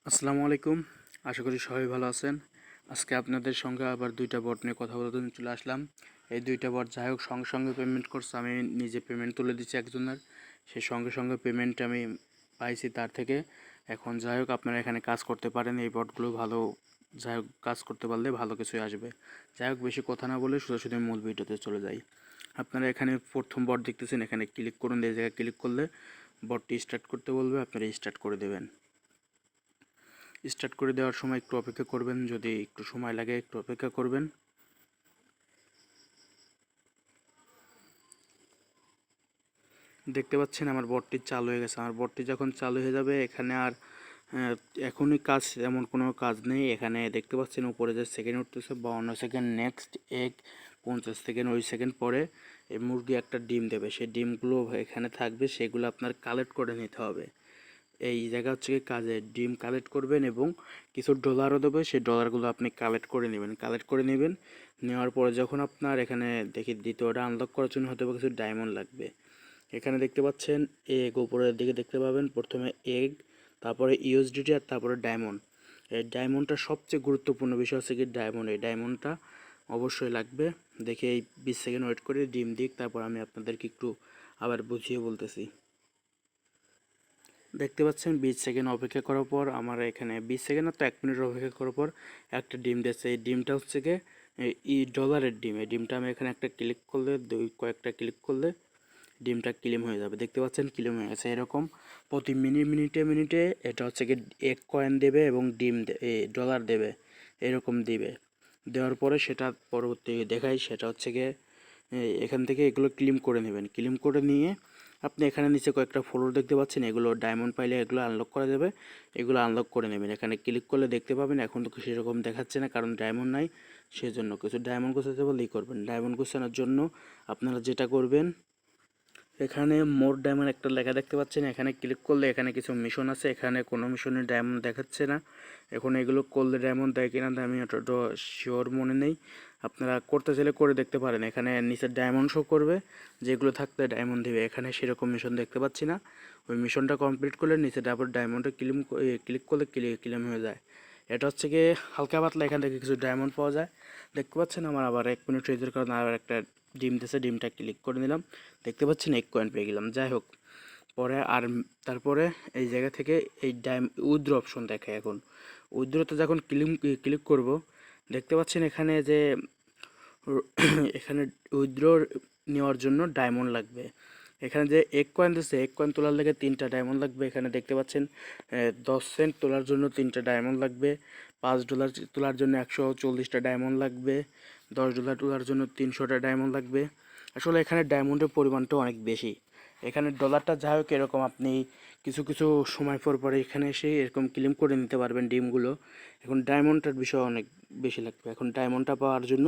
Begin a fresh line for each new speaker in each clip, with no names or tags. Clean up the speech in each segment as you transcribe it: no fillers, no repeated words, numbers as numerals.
আসসালামু আলাইকুম। আশা করি সবাই ভালো আছেন। আজকে আপনাদের সঙ্গে আবার দুইটা বট নিয়ে কথা বলতে চলে আসলাম। এই দুইটা বট যাই হোক সঙ্গে সঙ্গে পেমেন্ট করছে, আমি নিজে পেমেন্ট তুলে দিচ্ছি একজনের, সেই সঙ্গে সঙ্গে পেমেন্ট আমি পাইছি তার থেকে। এখন যাই হোক আপনারা এখানে কাজ করতে পারেন, এই বটগুলো ভালো, যাই হোক কাজ করতে পারলে ভালো কিছুই আসবে। যাই হোক বেশি কথা না বলে সোজাসুজি মূল ভিডিওতে চলে যাই। আপনারা এখানে প্রথম বট দেখতেছেন, এখানে ক্লিক করুন। এই জায়গায় ক্লিক করলে বটটি স্টার্ট করতে বলবে, আপনারা স্টার্ট করে দেবেন। স্টার্ট করে দেওয়ার সময় একটু অপেক্ষা করবেন, যদি একটু সময় লাগে একটু অপেক্ষা করবেন। দেখতে পাচ্ছেন আমার বটটি চালু হয়ে গেছে। আমার বটটি যখন চালু হয়ে যাবে এখানে আর এখনই কাজ, এমন কোনো কাজ নেই। এখানে দেখতে পাচ্ছেন উপরে যে সেকেন্ড উঠতেছে 52 সেকেন্ড, নেক্সট এক 50 সেকেন্ড, ওই সেকেন্ড পরে এই মুরগি একটা ডিম দেবে, সেই ডিমগুলো এখানে থাকবে, সেগুলো আপনার কালেক্ট করে নিতে হবে। এই জায়গা হচ্ছে কি কাজে ডিম কালেক্ট করবেন এবং কিছু ডলারও দেবে, সেই ডলারগুলো আপনি কালেক্ট করে নেবেন। নেওয়ার পরে যখন আপনার এখানে দেখি দ্বিতীয়টা আনলক করার জন্য হয়তো কিছু ডায়মন্ড লাগবে। এখানে দেখতে পাচ্ছেন এগ, উপরের দিকে দেখতে পাবেন প্রথমে এগ, তারপরে ইউএসডিটি আর তারপরে ডায়মন্ড। এই ডায়মন্ডটা সবচেয়ে গুরুত্বপূর্ণ বিষয় হচ্ছে কি ডায়মন্ড, এই ডায়মন্ডটা অবশ্যই লাগবে। দেখে এই 20 সেকেন্ড ওয়েট করে ডিম দিক, তারপর আমি আপনাদেরকে একটু আবার বুঝিয়ে বলতেছি। দেখতে পাচ্ছেন 20 সেকেন্ড অপেক্ষা করার পর আমার এখানে 20 সেকেন্ড তো 1 মিনিট অপেক্ষা করার পর একটা ডিম দিয়েছে। এই ডিমটা হচ্ছে গিয়ে ডলারের ডিম। এই ডিমটা আমি এখানে একটা ক্লিক করলে, কয়েকটা ক্লিক করলে ডিমটা ক্লেম হয়ে যাবে। দেখতে পাচ্ছেন ক্লেম হয়ে গেছে। এরকম প্রতি মিনিটে এটা হচ্ছে কি এক কয়েন দেবে এবং ডলার দেবে, এরকম দিবে। দেওয়ার পরে সেটা পরবর্তী দেখাই, সেটা হচ্ছে গিয়ে এখান থেকে এগুলো ক্লেম করে নেবেন। ক্লেম করে নিয়ে আপনি এখানে নিচে কয়েকটা ফ্লোর দেখতে পাচ্ছেন, এগুলো ডায়মন্ড পাইলে এগুলো আনলক করা যাবে, এগুলো আনলক করে নেবেন। এখানে ক্লিক করলে দেখতে পাবেন এখন তো সেরকম দেখাচ্ছে না, কারণ ডায়মন্ড নাই। সেজন্য কিছু ডায়মন্ড গোছাতে বললেই করবেন। ডায়মন্ড গোছানোর জন্য আপনারা যেটা করবেন, এখানে মোর ডায়মন্ড একটা লেখা দেখতে পাচ্ছেন, এখানে ক্লিক করলে এখানে কিছু মিশন আছে, এখানে কোনো মিশনের ডায়মন্ড দেখাচ্ছে না। এখন এগুলো করলে ডায়মন্ড দেয় কিনা আমি অতটা শিওর মনে নেই, আপনারা করতে চাইলে করে দেখতে পারেন। এখানে নিচে ডায়মন্ড শো করবে, যেগুলো থাকলে ডায়মন্ড দেবে। এখানে সেরকম মিশন দেখতে পাচ্ছি না। ওই মিশনটা কমপ্লিট করলে নিচে ডাবল ডায়মন্ডে ক্লিক করলে ক্লেম হয়ে যায়। এটা হচ্ছে গিয়ে হালকা পাতলা, এখান থেকে কিছু ডায়মন্ড পাওয়া যায়। দেখতে পাচ্ছেন আমার আবার 1 মিনিট রেজের কারণে আবার একটা ডিম দিয়েছে, ডিমটা ক্লিক করে নিলাম। দেখতে পাচ্ছেন 1 কয়েন পেয়ে গেলাম। যাই হোক পরে আর তারপরে এই জায়গা থেকে এই উইথড্র অপশন দেখায়। এখন উইথড্রতে যখন ক্লিক করব, দেখতে পাচ্ছেন এখানে যে এখানে উইথড্র নেওয়ার জন্য ডায়মন্ড লাগবে। এখানে যে 1 কয়েন দিচ্ছে, 1 কয়েন তোলার লেগে 3টা ডায়মন্ড লাগবে। এখানে দেখতে পাচ্ছেন 10 সেন্ট তোলার জন্য 3টা ডায়মন্ড লাগবে, $5 তোলার জন্য 140টা ডায়মন্ড লাগবে, $10 তোলার জন্য 300টা ডায়মন্ড লাগবে। আসলে এখানে ডায়মন্ডের পরিমাণটা অনেক বেশি। এখানে ডলারটা যাই হোক এরকম আপনি কিছু কিছু সময় পর পরে এখানে এসে এরকম ক্লেম করে নিতে পারবেন ডিমগুলো। এখন ডায়মন্ডটার বিষয় অনেক বেশি লাগবে। এখন ডায়মন্ডটা পাওয়ার জন্য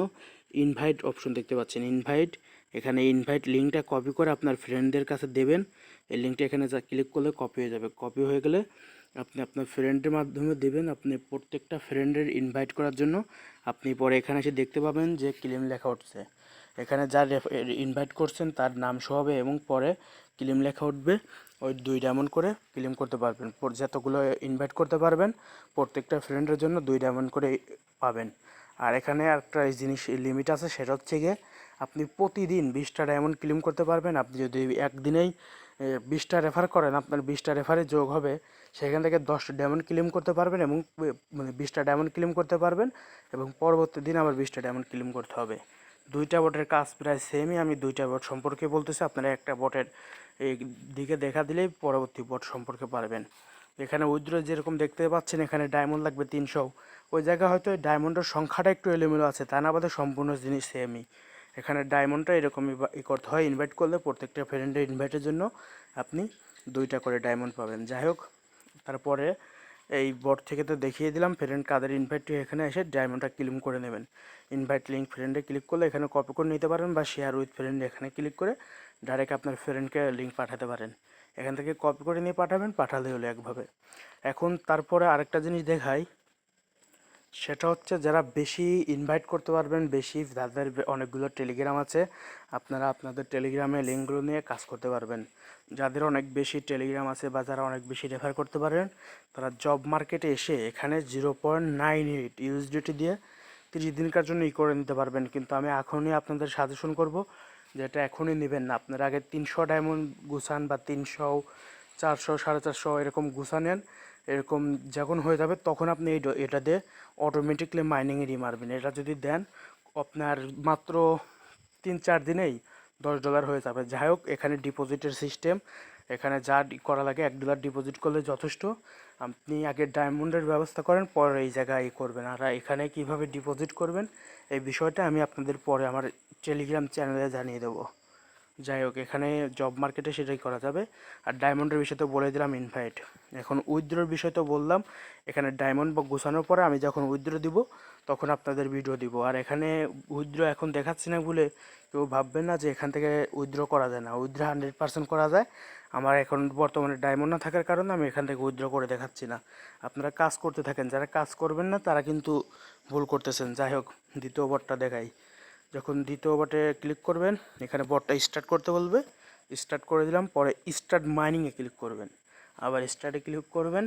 ইনভাইট অপশন দেখতে পাচ্ছেন, ইনভাইট, এখানে ইনভাইট লিঙ্কটা কপি করে আপনার ফ্রেন্ডদের কাছে দেবেন। এই লিঙ্কটা এখানে যা ক্লিক করলে কপি হয়ে যাবে। কপি হয়ে গেলে আপনি আপনার ফ্রেন্ডের মাধ্যমে দেবেন। আপনি প্রত্যেকটা ফ্রেন্ডের ইনভাইট করার জন্য আপনি পরে এখানে এসে দেখতে পাবেন যে ক্লেম লেখা উঠছে। এখানে যার ইনভাইট করছেন তার নাম সহ হবে এবং পরে ক্লেম লেখা উঠবে। ওই 2 ডায়মন্ড করে ক্লেম করতে পারবেন। যতগুলো ইনভাইট করতে পারবেন প্রত্যেকটা ফ্রেন্ডের জন্য 2 ডায়মন্ড করে পাবেন। আর এখানে একটা জিনিস লিমিট আছে, সেটা হচ্ছে গিয়ে আপনি প্রতিদিন 20টা ডায়মন্ড ক্লেম করতে পারবেন। আপনি যদি একদিনেই 20টা রেফার করেন, আপনার 20টা রেফারে যোগ হবে, সেখান থেকে 10টা ডায়মন্ড ক্লেম করতে পারবেন এবং মানে 20টা ডায়মন্ড ক্লেম করতে পারবেন এবং পরবর্তী দিন আবার 20টা ডায়মন্ড ক্লেম করতে হবে। দুইটা বটের কাজ প্রায় সেমই। আমি দুইটা বট সম্পর্কে বলতেছি, আপনারা একটা বটের এই দিকে দেখা দিলেই পরবর্তী বট সম্পর্কে পারবেন। এখানে উইথড্র যেরকম দেখতে পাচ্ছেন এখানে ডায়মন্ড লাগবে 300, ওই জায়গায় হয়তো ডায়মন্ডের সংখ্যাটা একটু এলোমেলো আছে, তা না বাদে সম্পূর্ণ জিনিস সেমই। এখানে ডায়মন্ডটা এরকমই করতে হয়, ইনভাইট করলে প্রত্যেকটা ফ্রেন্ডের ইনভাইটের জন্য আপনি 2টা করে ডায়মন্ড পাবেন। যাই হোক তারপরে এই বট থেকে তো দেখিয়ে দিলাম ফ্রেন্ড কাদের ইনভাইট, এখানে এসে ডায়মন্ডটা ক্লেম করে নেবেন। ইনভাইট লিঙ্ক ফ্রেন্ডে ক্লিক করলে এখানে কপি করে নিতে পারেন বা শেয়ার উইথ ফ্রেন্ড এখানে ক্লিক করে ডাইরেক্ট আপনার ফ্রেন্ডকে লিঙ্ক পাঠাতে পারেন। এখান থেকে কপি করে নিয়ে পাঠাবেন, পাঠালে হলো একভাবে। এখন তারপরে আরেকটা জিনিস দেখাই, সেটা হচ্ছে যারা বেশি ইনভাইট করতে পারবেন, বেশি যাদের অনেকগুলো টেলিগ্রাম আছে, আপনারা আপনাদের টেলিগ্রামে লিঙ্কগুলো নিয়ে কাজ করতে পারবেন। যাদের অনেক বেশি টেলিগ্রাম আছে বা যারা অনেক বেশি রেফার করতে পারেন, তারা জব মার্কেটে এসে এখানে 0.98 ইউএসডিটি দিয়ে 30 দিনকার জন্য করে নিতে পারবেন। কিন্তু আমি এখনই আপনাদের সাজেশন করব যে এটা এখনই নেবেন না। আপনারা আগে 300 ডায়মন্ড গুছান বা 300, 400, 450 এরকম গুছা নেন। এরকম যখন হয়ে যাবে তখন আপনি এটা দিয়ে অটোমেটিকলি মাইনিংয়ে মারবেন। এটা যদি দেন আপনার মাত্র 3-4 দিনেই $10 হয়ে যাবে। যাই হোক, এখানে ডিপোজিটের সিস্টেম, এখানে যা করা লাগে $1 ডিপোজিট করলে যথেষ্ট। আপনি আগে ডায়মন্ডের ব্যবস্থা করেন, পরে এই জায়গায় করবেন। আর এখানে কিভাবে ডিপোজিট করবেন এই বিষয়টা আমি আপনাদের পরে আমার টেলিগ্রাম চ্যানেলে জানিয়ে দেবো। যাই হোক, এখানে জব মার্কেটে সেটাই করা যাবে। আর ডায়মন্ডের বিষয় তো বলে দিলাম ইনভাইট। এখন উইথড্রোর বিষয় তো বললাম, এখানে ডায়মন্ড বা গোছানোর পরে আমি যখন উইথড্রো দিব তখন আপনাদের ভিডিও দিব। আর এখানে উইথড্রো এখন দেখাচ্ছি না বলে কেউ ভাববেন না যে এখান থেকে উইথড্রো করা যায় না। উইথড্রো 100% করা যায়। আমার এখন বর্তমানে ডায়মন্ড না থাকার কারণে আমি এখান থেকে উইথড্রো করে দেখাচ্ছি না। আপনারা কাজ করতে থাকেন, যারা কাজ করবেন না তারা কিন্তু ভুল করতেছেন। যাই হোক, দ্বিতীয় বটটা দেখাই। যখন দ্বিতীয় বটে ক্লিক করবেন, এখানে বটটা স্টার্ট করতে বলবে, স্টার্ট করে দিলাম। পরে স্টার্ট মাইনিংয়ে ক্লিক করবেন, আবার স্টার্টে ক্লিক করবেন।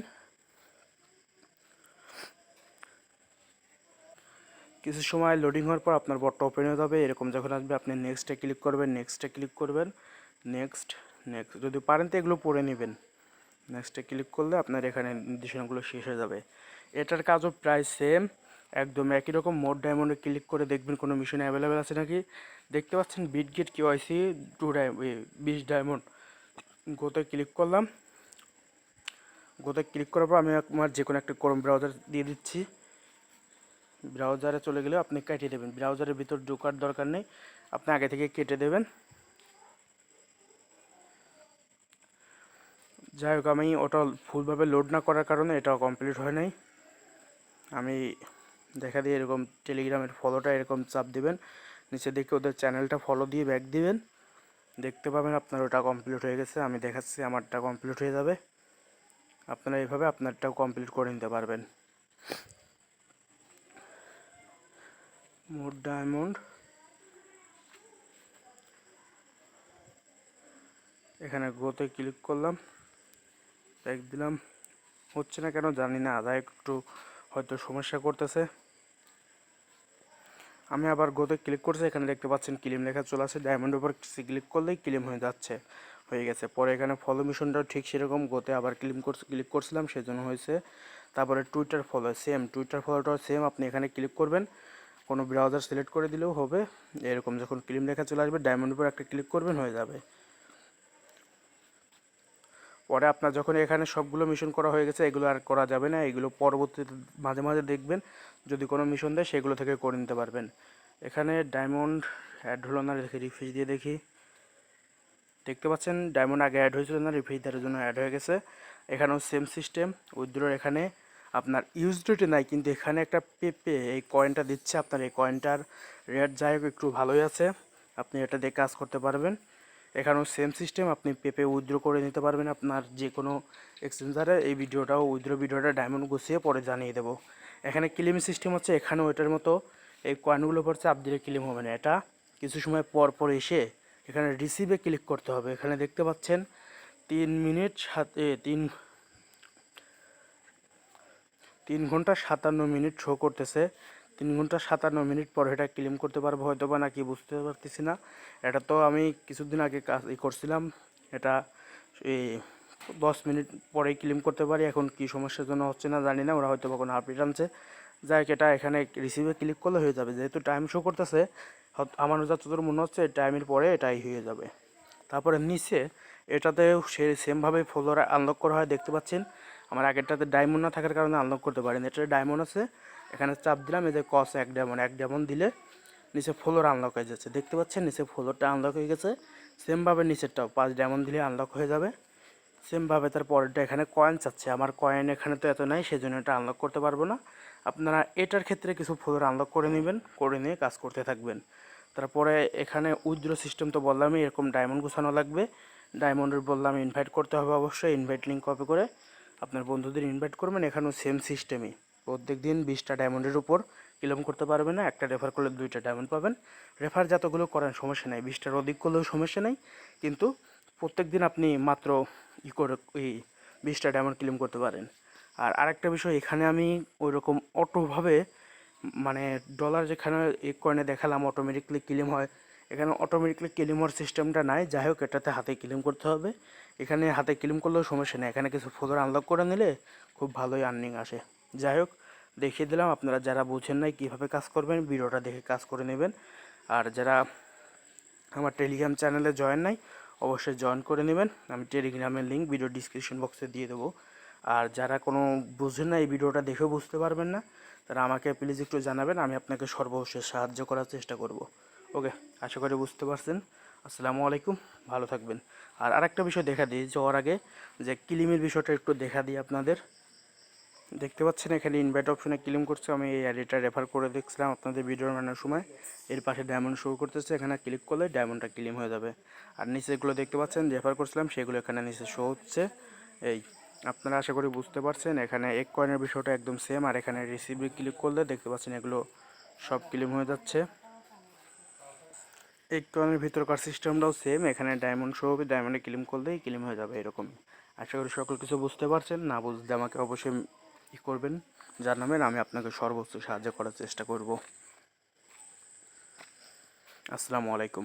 কিছু সময় লোডিং হওয়ার পর আপনার বটটা ওপেন হয়ে যাবে। এরকম যখন আসবে আপনি নেক্সটে ক্লিক করবেন, নেক্সটে ক্লিক করবেন, নেক্সট, নেক্সট, যদি পারেন তো এগুলো পড়ে নেবেন। নেক্সটে ক্লিক করলে আপনার এখানে নির্দেশনাগুলো শেষ হয়ে যাবে। এটার কাজও প্রায় সেম, একদম একই রকম। মোড ডায়মন্ডে ক্লিক করে দেখবেন কোনো মিশন অ্যাভেলেবেল আছে নাকি। দেখতে পাচ্ছেন বিটগেট কেওয়াইসি 20 ডায়মন্ড। গোতে ক্লিক করলাম। গোতে ক্লিক করার পর আমি আমার যে কোনো একটা ক্রোম ব্রাউজার দিয়ে দিচ্ছি। ব্রাউজারে চলে গেলে আপনি কেটে দেবেন, ব্রাউজারের ভিতর ঢোকার দরকার নেই, আপনি আগে থেকে কেটে দেবেন। যাই হোক, আমি ওটা ফুলভাবে লোড না করার কারণে এটা কমপ্লিট হয় নাই। আমি দেখা দিই এরকম টেলিগ্রামের ফলোটা এরকম চাপ দিবেন, নিচে দেখে ওদের চ্যানেলটা ফলো দিয়ে ব্যাক দিবেন, দেখতে পাবেন আপনার ওটা কমপ্লিট হয়ে গেছে। আমি দেখাচ্ছি আমারটা কমপ্লিট হয়ে যাবে। আপনারা এইভাবে আপনারটাও কমপ্লিট করে নিতে পারবেন। মোড ডায়মন্ড, এখানে গোতে ক্লিক করলাম, ব্যাক দিলাম। হচ্ছে না কেন জানি না, আদা একটু হয়তো সমস্যা করতেছে। আমি আবার গোতে ক্লিক করছি, এখানে দেখতে পাচ্ছেন ক্লেম লেখা চলে আসে। ডায়মন্ডের উপর ক্লিক করলেই ক্লেম হয়ে যাচ্ছে, হয়ে গেছে। পরে এখানে ফলো মিশনটাও ঠিক সেরকম, গোতে আবার ক্লিক করছিলাম সেজন্য হয়েছে। তারপরে টুইটার ফলো সেম, টুইটার ফলোটাও সেম। আপনি এখানে ক্লিক করবেন, কোনো ব্রাউজার সিলেক্ট করে দিলেও হবে। এরকম যখন ক্লেম লেখা চলে আসবে ডায়মন্ডের উপর একটা ক্লিক করবেন, হয়ে যাবে। পরে আপনার যখন এখানে সবগুলো মিশন করা হয়ে গেছে, এগুলো আর করা যাবে না। এগুলো পরবর্তীতে মাঝে মাঝে দেখবেন যদি কোনো মিশন দেয় সেগুলো থেকে করে নিতে পারবেন। এখানে ডায়মন্ড অ্যাড হলো না, দেখি রিফ্রেশ দিয়ে দেখি। দেখতে পাচ্ছেন ডায়মন্ড আগে অ্যাড হয়েছিল না, রিফ্রেশ দেওয়ার জন্য অ্যাড হয়ে গেছে। এখানেও সেম সিস্টেম, উইথড্রোর এখানে আপনার ইউএসডিটি নাই, কিন্তু এখানে একটা পেপে এই কয়েনটা দিচ্ছে। আপনার এই কয়েনটার রেট যাই হোক একটু ভালোই আছে, আপনি এটা দিয়ে কাজ করতে পারবেন। এখানেও সেম সিস্টেম, আপনি পেপে উইথড্রো করে নিতে পারবেন আপনার যে কোনো এক্সচেঞ্জারে। এই ভিডিওটাও উইথড্রো ভিডিওটা ডায়মন্ড গুছিয়ে পরে জানিয়ে দেবো। এখানে ক্লেম সিস্টেম হচ্ছে, এখানেও এটার মতো এই কয়েনগুলো পর চাপ দিলে ক্লেম হবে না। এটা কিছু সময় পর পর এসে এখানে রিসিভে ক্লিক করতে হবে। এখানে দেখতে পাচ্ছেন 3 ঘন্টা 57 মিনিট শো করতেছে। 3 ঘন্টা 57 মিনিট পর এটা ক্লেম করতে পারবো হয়তো বা নাকি বুঝতে পারতেছি না। এটা তো আমি কিছুদিন আগে কাজ করছিলাম, এটা এই 10 মিনিট পরেই ক্লেম করতে পারি। এখন কি সমস্যার জন্য হচ্ছে না জানি না, ওরা হয়তো বা কোনো আপডেট আনছে। যাই হোক, এটা এখানে রিসিভে ক্লিক করলে হয়ে যাবে। যেহেতু টাইম শো করতেছে, আমার যতদূর মনে হচ্ছে টাইমের পরে এটাই হয়ে যাবে। তারপরে নিচে এটাতেও সে সেমভাবে ফলোয়ার আনলক করা হয়, দেখতে পাচ্ছেন। আমার আগেরটাতে ডায়মন্ড না থাকার কারণে আনলক করতে পারিনি, এটাতে ডায়মন্ড আছে। এখানে চাপ দিলাম, এই যে কস 1 ডায়মন্ড দিলে নিচে ফ্লোর আনলক হয়ে যাচ্ছে, দেখতে পাচ্ছেন নিচে ফ্লোরটা আনলক হয়ে গেছে। সেমভাবে নিচেরটাও 5 ডায়মন্ড দিলে আনলক হয়ে যাবে। সেমভাবে তার পরেরটা এখানে কয়েন চাচ্ছে, আমার কয়েন এখানে তো এত নাই, সেজন্য এটা আনলক করতে পারবো না। আপনারা এটার ক্ষেত্রে কিছু ফ্লোর আনলক করে নেবেন, করে নিয়ে কাজ করতে থাকবেন। তারপরে এখানে উইথড্র সিস্টেম তো বললামই, এরকম ডায়মন্ড গুছানো লাগবে। ডায়মন্ডের বললাম ইনভাইট করতে হবে অবশ্যই, ইনভাইট লিঙ্ক কপি করে আপনার বন্ধুদের ইনভাইট করবেন। এখানেও সেম সিস্টেমই, প্রত্যেক দিন 20টা ডায়মন্ডের উপর ক্লেম করতে পারবেন না। একটা রেফার করলে 2টা ডায়মন্ড পাবেন। রেফার যতগুলো করেন সমস্যা নেই, 20টার অধিক করলেও সমস্যা নেই, কিন্তু প্রত্যেক দিন আপনি মাত্র করে এই 20টা ডায়মন্ড ক্লেম করতে পারেন। আর আরেকটা বিষয়, এখানে আমি ওই রকম অটোভাবে মানে ডলার যেখানে এক কয়েনে দেখালাম অটোমেটিকলি ক্লেম হয়, এখানে অটোমেটিকলি ক্লেম হওয়ার সিস্টেমটা নাই। যাই হোক, এটাতে হাতে ক্লেম করতে হবে। এখানে হাতে ক্লেম করলেও সমস্যা নেই, এখানে কিছু ফলোয়ার আনলক করে নিলে খুব ভালোই আর্নিং আসে। যাই হোক, দেখিয়ে দিলাম। আপনারা যারা বুঝেন নাই কীভাবে কাজ করবেন, ভিডিওটা দেখে কাজ করে নেবেন। আর যারা আমার টেলিগ্রাম চ্যানেলে জয়েন নাই, অবশ্যই জয়েন করে নেবেন। আমি টেলিগ্রামের লিঙ্ক ভিডিও ডিসক্রিপশন বক্সে দিয়ে দেবো। আর যারা কোনো বুঝেন না, এই ভিডিওটা দেখেও বুঝতে পারবেন না, তারা আমাকে প্লিজ একটু জানাবেন, আমি আপনাকে সর্বশেষ সাহায্য করার চেষ্টা করব। ওকে, আশা করি বুঝতে পারছেন। আসসালামু আলাইকুম, ভালো থাকবেন। আর আরেকটা বিষয় দেখা দিই যাওয়ার আগে, যে ক্লেমের বিষয়টা একটু দেখা দিই আপনাদের। দেখতে পাচ্ছেন এখানে ইনভাইট অপশনে ক্লেম করছে, আমি এই আইডিটা রেফার করে দেখছিলাম আপনাদের ভিডিও বানানোর সময়। এর পাশে ডায়মন্ড শো করতেছে, এখানে ক্লিক করলে ডায়মন্ডটা ক্লেম হয়ে যাবে। আর নিচে এগুলো দেখতে পাচ্ছেন রেফার করছিলাম, সেগুলো এখানে নিচে শো হচ্ছে। এই আপনারা আশা করি বুঝতে পারছেন। এখানে এক কয়েনের বিষয়টা একদম সেম। আর এখানে রিসিভে ক্লিক করলে দেখতে পাচ্ছেন এগুলো সব ক্লেম হয়ে যাচ্ছে। এক কয়েনের ভিতরকার সিস্টেমটাও সেম, এখানে ডায়মন্ড শো হবে, ডায়মন্ডে ক্লেম করলেই ক্লেম হয়ে যাবে এরকম। আশা করি সকল কিছু বুঝতে পারছেন। না বুঝলে আমাকে অবশ্যই করবেন, জানাবেন, আমি আপনাকে সর্বোচ্চ সাহায্য করার চেষ্টা করব। আসসালামু আলাইকুম।